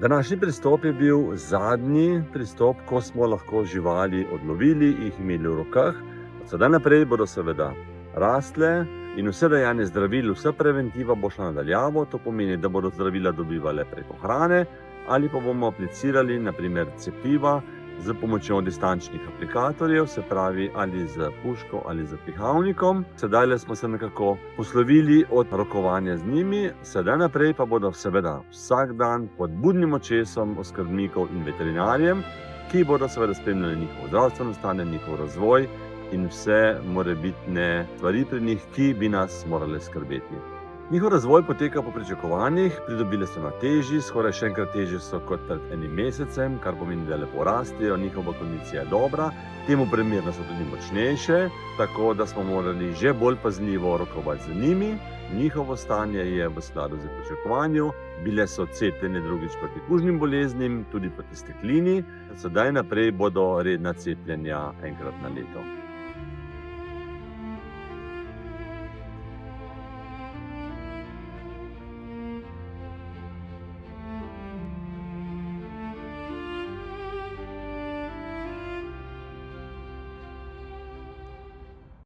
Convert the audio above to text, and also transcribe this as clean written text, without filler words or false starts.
Današnji pristop je bil zadnji pristop, ko smo lahko živali odlovili, jih imeli v rokah. Od sedaj naprej bodo seveda rastle in vse dajanje zdravil, vsa preventiva bo šla nadaljavo. To pomeni, da bodo zdravila dobivale preko hrane ali pa bomo aplicirali na primer cepiva z pomočjo distančnih aplikatorjev, se pravi ali z puško ali z pihalnikom. Sedaj smo se nekako poslovili od rokovanja z njimi, sedaj naprej pa bodo seveda vsak dan pod budnim očesom oskrbnikov in veterinarjem, ki bodo seveda spremljali njihovo zdravstveno stanje, njihov razvoj in vse morebitne stvari pri njih, ki bi nas morale skrbeti. Njihov razvoj poteka po pričakovanjih, pridobile so na teži, skoraj še enkrat težje so kot pred enim mesecem, kar pomeni, da lepo rastejo, njihova kondicija je dobra, temu primerno so tudi močnejše, tako da smo morali že bolj pazljivo rokovati z njimi. Njihovo stanje je v skladu z pričakovanjem, bile so cepljene drugič proti kužnim boleznim, tudi proti steklini, sedaj naprej bodo redna cepljenja enkrat na leto.